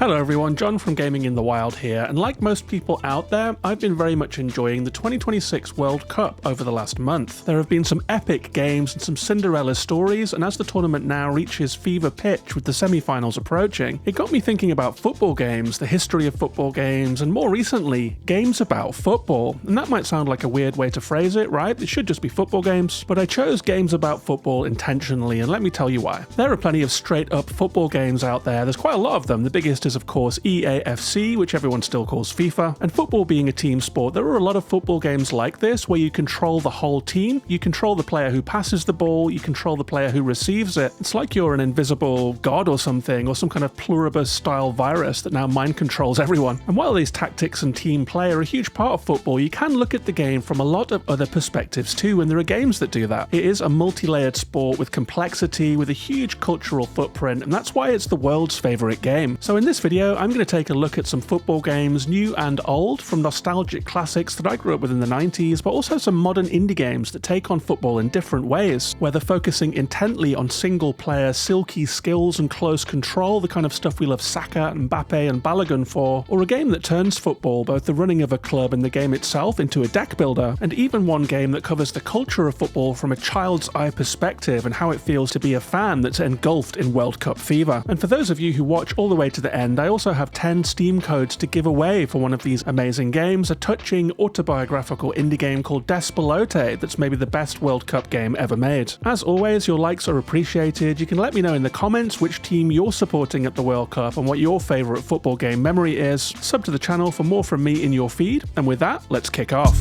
Hello everyone, John from Gaming in the Wild here, and like most people out there, I've been very much enjoying the 2026 World Cup over the last month. There have been some epic games and some Cinderella stories, and as the tournament now reaches fever pitch with the semi-finals approaching, it got me thinking about football games, the history of football games, and more recently, games about football. And that might sound like a weird way to phrase it, right? It should just be football games, but I chose games about football intentionally, and let me tell you why. There are plenty of straight-up football games out there. There's quite a lot of them. The biggest is of course EAFC, which everyone still calls FIFA, and football being a team sport, there are a lot of football games like this where you control the whole team, you control the player who passes the ball, you control the player who receives it. It's like you're an invisible god or something, or some kind of pluribus style virus that now mind controls everyone. And while these tactics and team play are a huge part of football, you can look at the game from a lot of other perspectives too, and there are games that do that. It is a multi-layered sport with complexity, with a huge cultural footprint, and that's why it's the world's favourite game. So in this video, I'm going to take a look at some football games, new and old, from nostalgic classics that I grew up with in the 90s, but also some modern indie games that take on football in different ways, whether focusing intently on single-player, silky skills and close control, the kind of stuff we love Saka, Mbappe and Balogun for, or a game that turns football, both the running of a club and the game itself, into a deck builder, and even one game that covers the culture of football from a child's eye perspective and how it feels to be a fan that's engulfed in World Cup fever. And for those of you who watch all the way to the end, I also have 10 Steam codes to give away for one of these amazing games, a touching autobiographical indie game called Despelote that's maybe the best World Cup game ever made. As always, your likes are appreciated. You can let me know in the comments which team you're supporting at the World Cup and what your favourite football game memory is. Sub to the channel for more from me in your feed, and with that, let's kick off.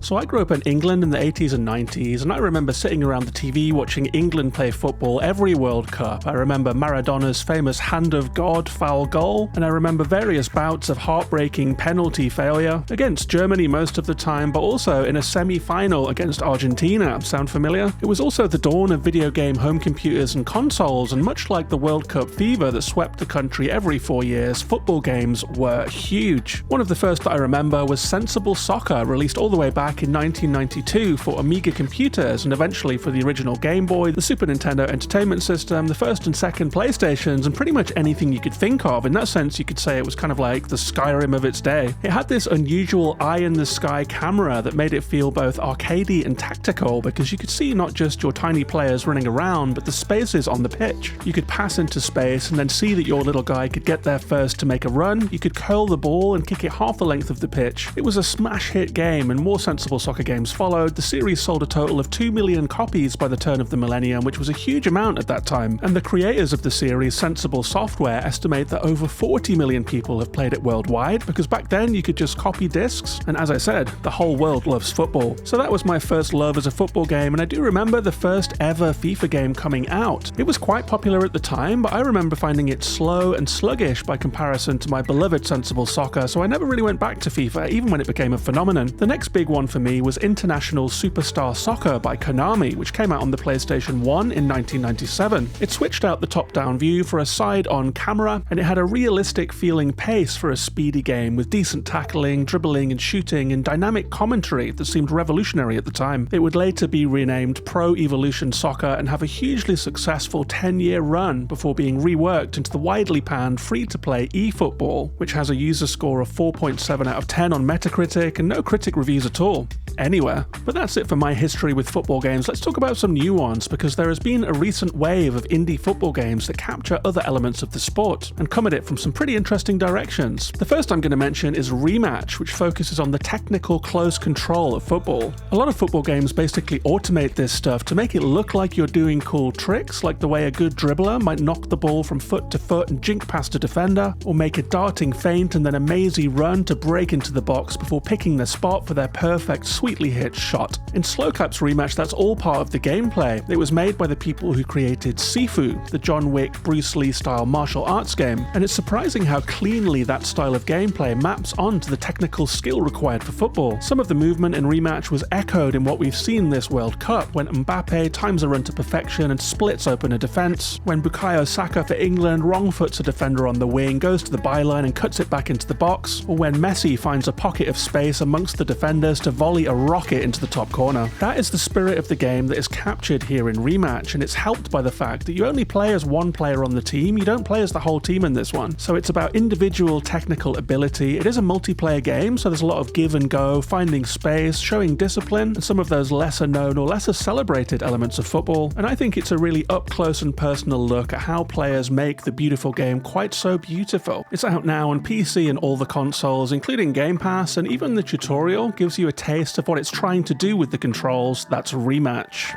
So I grew up in England in the 80s and 90s, and I remember sitting around the TV watching England play football every World Cup. I remember Maradona's famous hand of God foul goal, and I remember various bouts of heartbreaking penalty failure against Germany most of the time, but also in a semi-final against Argentina. Sound familiar? It was also the dawn of video game home computers and consoles, and much like the World Cup fever that swept the country every 4 years, football games were huge. One of the first that I remember was Sensible Soccer, released all the way back in 1992 for Amiga computers and eventually for the original Game Boy, the Super Nintendo Entertainment System, the first and second PlayStations, and pretty much anything you could think of. In that sense, you could say it was kind of like the Skyrim of its day. It had this unusual eye-in-the-sky camera that made it feel both arcadey and tactical, because you could see not just your tiny players running around, but the spaces on the pitch. You could pass into space and then see that your little guy could get there first to make a run. You could curl the ball and kick it half the length of the pitch. It was a smash hit game, and more Sensible Soccer games followed. The series sold a total of 2 million copies by the turn of the millennium, which was a huge amount at that time, and the creators of the series, Sensible Software, estimate that over 40 million people have played it worldwide, because back then you could just copy discs, and as I said, the whole world loves football. So that was my first love as a football game, and I do remember the first ever FIFA game coming out. It was quite popular at the time, but I remember finding it slow and sluggish by comparison to my beloved Sensible Soccer, so I never really went back to FIFA, even when it became a phenomenon. The next big one for me was International Superstar Soccer by Konami, which came out on the PlayStation 1 in 1997. It switched out the top-down view for a side-on camera, and it had a realistic feeling pace for a speedy game with decent tackling, dribbling and shooting, and dynamic commentary that seemed revolutionary at the time. It would later be renamed Pro Evolution Soccer and have a hugely successful 10-year run before being reworked into the widely panned free-to-play eFootball, which has a user score of 4.7 out of 10 on Metacritic and no critic reviews at all anywhere. But that's it for my history with football games. Let's talk about some new ones, because there has been a recent wave of indie football games that capture other elements of the sport and come at it from some pretty interesting directions. The first I'm going to mention is Rematch, which focuses on the technical close control of football. A lot of football games basically automate this stuff to make it look like you're doing cool tricks, like the way a good dribbler might knock the ball from foot to foot and jink past a defender, or make a darting feint and then a mazy run to break into the box before picking their spot for their perfect sweep sweetly hit shot. In Slowclap's Rematch, that's all part of the gameplay. It was made by the people who created Sifu, the John Wick, Bruce Lee style martial arts game, and it's surprising how cleanly that style of gameplay maps onto the technical skill required for football. Some of the movement in Rematch was echoed in what we've seen this World Cup, when Mbappe times a run to perfection and splits open a defence, when Bukayo Saka for England wrong-foots a defender on the wing, goes to the byline and cuts it back into the box, or when Messi finds a pocket of space amongst the defenders to volley a rocket into the top corner. That is the spirit of the game that is captured here in Rematch, and it's helped by the fact that you only play as one player on the team, you don't play as the whole team in this one. So it's about individual technical ability. It is a multiplayer game, so there's a lot of give and go, finding space, showing discipline, and some of those lesser known or lesser celebrated elements of football. And I think it's a really up close and personal look at how players make the beautiful game quite so beautiful. It's out now on PC and all the consoles, including Game Pass, and even the tutorial gives you a taste of what it's trying to do with the controls. That's Rematch.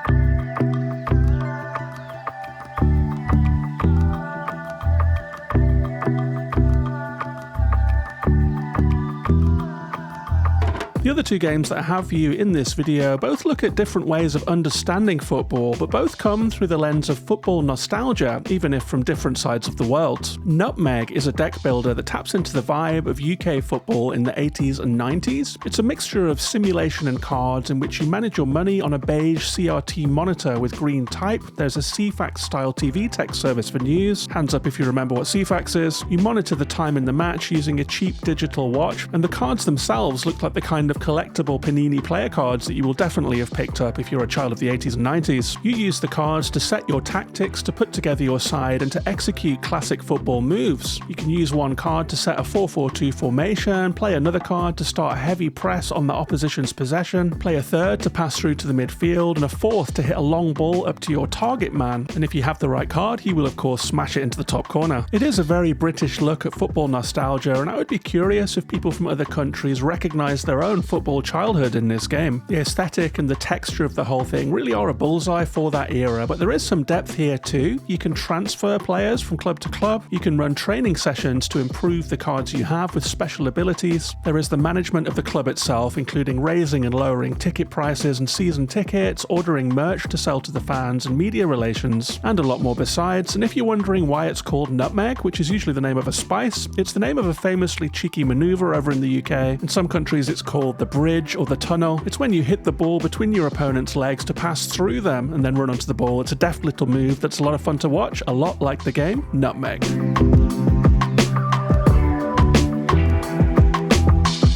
The other two games that I have for you in this video both look at different ways of understanding football, but both come through the lens of football nostalgia, even if from different sides of the world. Nutmeg is a deck builder that taps into the vibe of UK football in the 80s and 90s. It's a mixture of simulation and cards in which you manage your money on a beige CRT monitor with green type. There's a CFAX style TV text service for news. Hands up if you remember what CFAX is. You monitor the time in the match using a cheap digital watch, and the cards themselves look like the kind of collectible Panini player cards that you will definitely have picked up if you're a child of the 80s and 90s. You use the cards to set your tactics, to put together your side, and to execute classic football moves. You can use one card to set a 4-4-2 formation, play another card to start a heavy press on the opposition's possession, play a third to pass through to the midfield, and a fourth to hit a long ball up to your target man. And if you have the right card, he will of course smash it into the top corner. It is a very British look at football nostalgia, and I would be curious if people from other countries recognise their own football childhood in this game. The aesthetic and the texture of the whole thing really are a bullseye for that era, but there is some depth here too. You can transfer players from club to club, you can run training sessions to improve the cards you have with special abilities. There is the management of the club itself, including raising and lowering ticket prices and season tickets, ordering merch to sell to the fans, and media relations, and a lot more besides. And if you're wondering why it's called Nutmeg, which is usually the name of a spice, it's the name of a famously cheeky maneuver over in the UK. In some countries it's called the bridge or the tunnel. It's when you hit the ball between your opponent's legs to pass through them and then run onto the ball. It's a deft little move that's a lot of fun to watch, a lot like the game Nutmeg.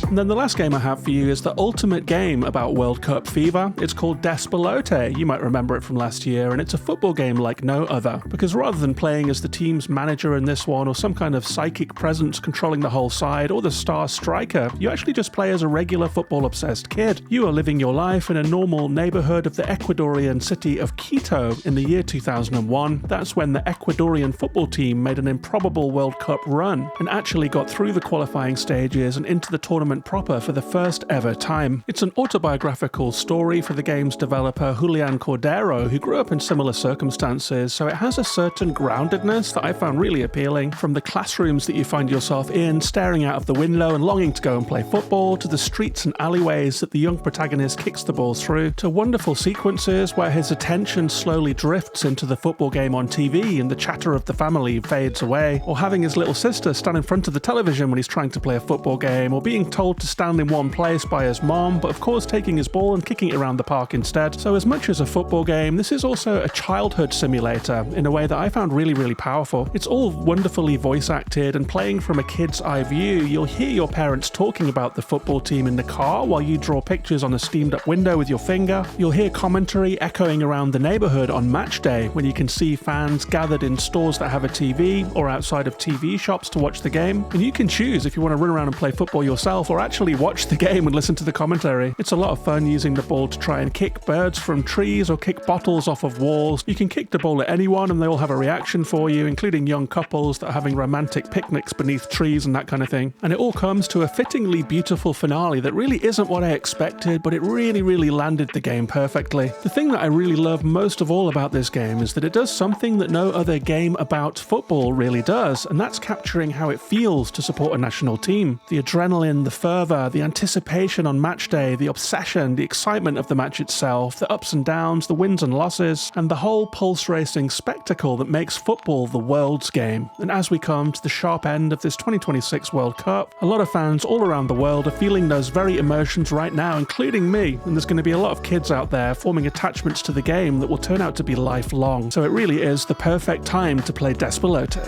And then the last game I have for you is the ultimate game about World Cup fever. It's called Despelote. You might remember it from last year, and it's a football game like no other. Because rather than playing as the team's manager in this one, or some kind of psychic presence controlling the whole side, or the star striker, you actually just play as a regular football-obsessed kid. You are living your life in a normal neighborhood of the Ecuadorian city of Quito in the year 2001. That's when the Ecuadorian football team made an improbable World Cup run, and actually got through the qualifying stages and into the tournament proper for the first ever time. It's an autobiographical story for the game's developer Julian Cordero, who grew up in similar circumstances, so it has a certain groundedness that I found really appealing. From the classrooms that you find yourself in, staring out of the window and longing to go and play football, to the streets and alleyways that the young protagonist kicks the ball through, to wonderful sequences where his attention slowly drifts into the football game on TV and the chatter of the family fades away, or having his little sister stand in front of the television when he's trying to play a football game, or being told to stand in one place by his mom, but of course taking his ball and kicking it around the park instead. So as much as a football game, this is also a childhood simulator in a way that I found really, really powerful. It's all wonderfully voice acted, and playing from a kid's eye view, you'll hear your parents talking about the football team in the car while you draw pictures on a steamed up window with your finger. You'll hear commentary echoing around the neighborhood on match day when you can see fans gathered in stores that have a TV or outside of TV shops to watch the game. And you can choose if you want to run around and play football yourself or actually watch the game and listen to the commentary. It's a lot of fun using the ball to try and kick birds from trees or kick bottles off of walls. You can kick the ball at anyone and they all have a reaction for you, including young couples that are having romantic picnics beneath trees and that kind of thing. And it all comes to a fittingly beautiful finale that really isn't what I expected, but it really, really landed the game perfectly. The thing that I really love most of all about this game is that it does something that no other game about football really does, and that's capturing how it feels to support a national team. The adrenaline, the fervor, fervor, the anticipation on match day, the obsession, the excitement of the match itself, the ups and downs, the wins and losses, and the whole pulse-racing spectacle that makes football the world's game. And as we come to the sharp end of this 2026 World Cup, a lot of fans all around the world are feeling those very emotions right now, including me, and there's going to be a lot of kids out there forming attachments to the game that will turn out to be lifelong. So it really is the perfect time to play Despelote.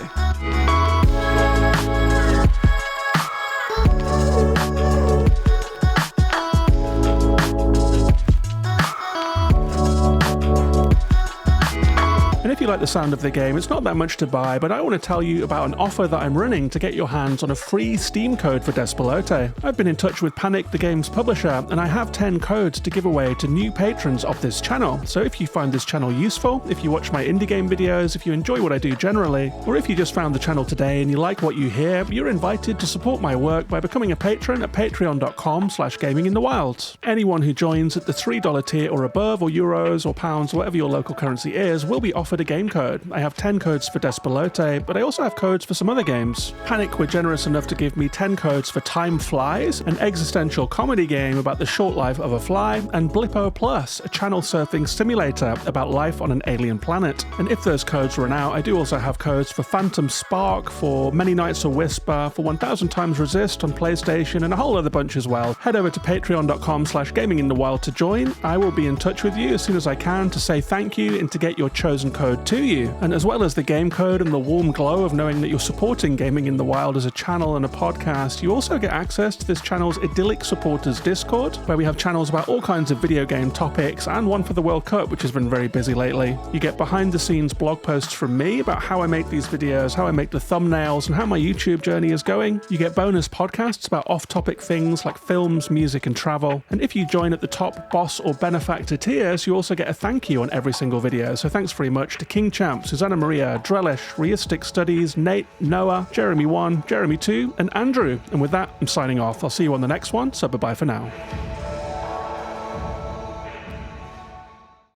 And if you like the sound of the game, it's not that much to buy, but I want to tell you about an offer that I'm running to get your hands on a free Steam code for Despelote. I've been in touch with Panic, the game's publisher, and I have 10 codes to give away to new patrons of this channel. So if you find this channel useful, if you watch my indie game videos, if you enjoy what I do generally, or if you just found the channel today and you like what you hear, you're invited to support my work by becoming a patron at patreon.com/gaminginthewild. Anyone who joins at the $3 tier or above, or euros or pounds, or whatever your local currency is, will be offered a game code. I have 10 codes for Despelote, but I also have codes for some other games. Panic were generous enough to give me 10 codes for Time Flies, an existential comedy game about the short life of a fly, and Blippo Plus, a channel surfing simulator about life on an alien planet. And if those codes run out, I do also have codes for Phantom Spark, for Many Nights a Whisper, for 1000 Times Resist on PlayStation, and a whole other bunch as well. Head over to patreon.com/gaminginthewild to join. I will be in touch with you as soon as I can to say thank you and to get your chosen code to you. And as well as the game code and the warm glow of knowing that you're supporting Gaming in the Wild as a channel and a podcast, you also get access to this channel's idyllic supporters Discord, where we have channels about all kinds of video game topics, and one for the World Cup, which has been very busy lately. You get behind the scenes blog posts from me about how I make these videos, how I make the thumbnails, and how my YouTube journey is going. You get bonus podcasts about off-topic things like films, music, and travel. And if you join at the top boss or benefactor tiers, you also get a thank you on every single video. So thanks very much to King Champ, Susanna Maria, Drellish, Reistic Studies, Nate, Noah, Jeremy 1, Jeremy 2, and Andrew. And with that, I'm signing off. I'll see you on the next one, so bye-bye for now.